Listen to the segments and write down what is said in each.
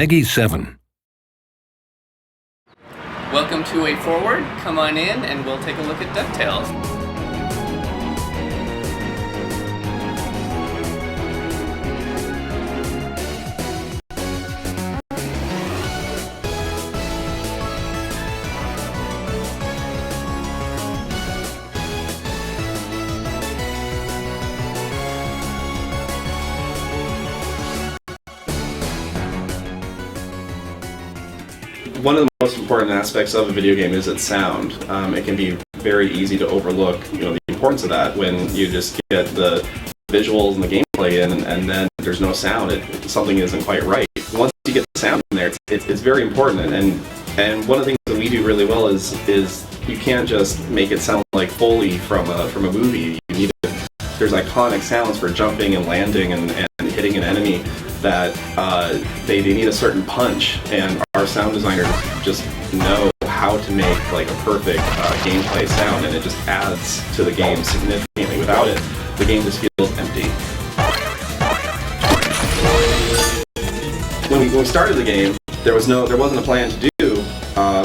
Peggy 7. Welcome to Way Forward. Come on in and we'll take a look at DuckTales. One of the most important aspects of a video game is its sound. It can be very easy to overlook, the importance of that when you just get the visuals and the gameplay in, and then there's no sound. Something isn't quite right. Once you get the sound in there, it's very important. And one of the things that we do really well is you can't just make it sound like Foley from a movie. You need there's iconic sounds for jumping and landing and hitting an enemy that they need a certain punch, and our sound designers just know how to make like a perfect gameplay sound, and it just adds to the game significantly. Without it, the game just feels empty. When we started the game, there wasn't a plan to do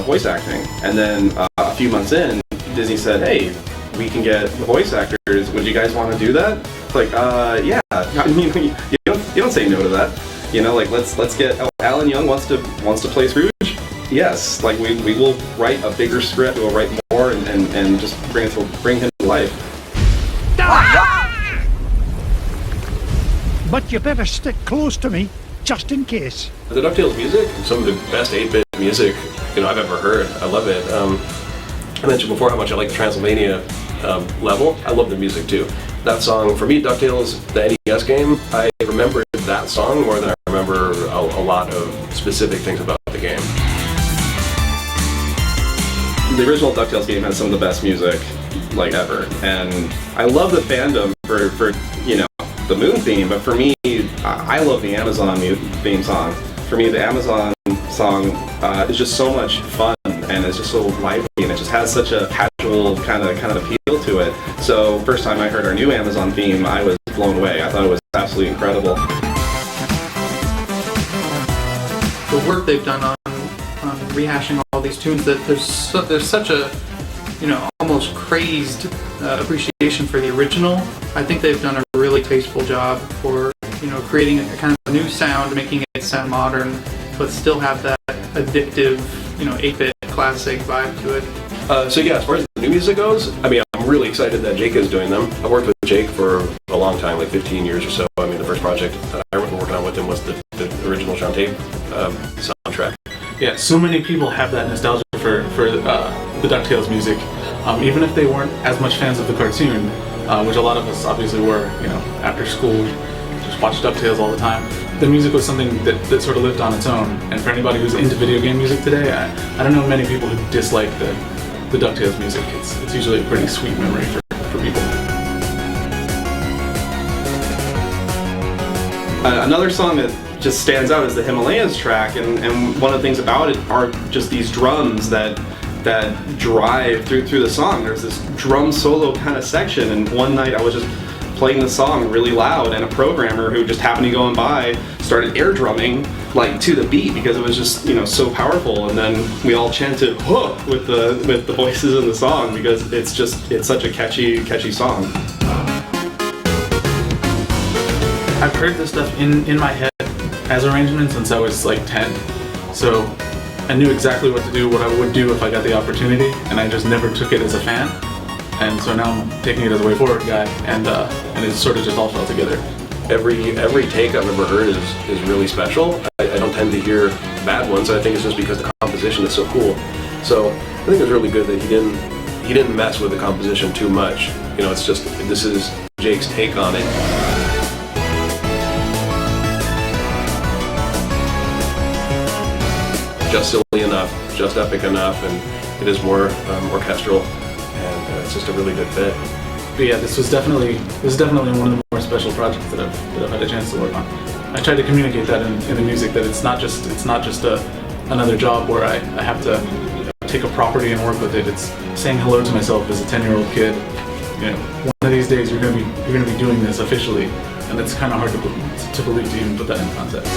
voice acting, and then a few months in, Disney said, "Hey, we can get the voice actors. Would you guys want to do that?" It's like, yeah. I mean, you don't say no to that. Let's get Alan Young wants to play Scrooge. Yes, like we will write a bigger script. We'll write more and just bring him to life. But you better stick close to me, just in case. The DuckTales music, some of the best 8-bit music I've ever heard. I love it. I mentioned before how much I like the Transylvania level. I love the music too. That song, for me, DuckTales, the NES game, I remember that song more than I remember a lot of specific things about the game. The original DuckTales game has some of the best music ever, and I love the fandom for the Moon theme, but for me, I love the Amazon theme song. For me, the Amazon song is just so much fun, and it's just so lively, and it just has such a casual kind of appeal to it. So first time I heard our new Amazon theme, I was blown away. I thought it was absolutely incredible. The work they've done on rehashing all these tunes, that there's such a almost crazed appreciation for the original. I think they've done a really tasteful job for creating a kind of a new sound, making it sound modern, but still have that addictive 8-bit classic vibe to it. So yeah, as far as the new music goes, I mean, I'm really excited that Jake is doing them. I've worked with Jake for a long time, like 15 years or so. I mean, the first project that I remember working on with him was the original Shantae soundtrack. Yeah, so many people have that nostalgia for the DuckTales music, even if they weren't as much fans of the cartoon, which a lot of us obviously were. After school, just watched DuckTales all the time. The music was something that sort of lived on its own, and for anybody who's into video game music today, I don't know many people who dislike the DuckTales music. It's usually a pretty sweet memory for people. Another song that just stands out is the Himalayas track, and one of the things about it are just these drums that drive through the song. There's this drum solo kind of section, and one night I was just playing the song really loud, and a programmer who just happened to go by started air drumming to the beat because it was just so powerful, and then we all chanted "Huh" with the voices in the song because it's such a catchy song. I've heard this stuff in my head as arrangements since I was 10, so I knew exactly what to do, what I would do if I got the opportunity, and I just never took it as a fan. And so now I'm taking it as a way forward guy, and it sort of just all fell together. Every take I've ever heard is really special. I don't tend to hear bad ones. I think it's just because the composition is so cool. So I think it's really good that he didn't mess with the composition too much. It's just, this is Jake's take on it. Just silly enough, just epic enough, and it is more orchestral, and it's just a really good fit. But yeah, this is definitely one of the more special projects that I've had a chance to work on. I tried to communicate that in the music, that it's not just another job where I have to take a property and work with it. It's saying hello to myself as a 10-year-old kid. One of these days you're gonna be doing this officially, and it's kind of hard to believe to even put that in context.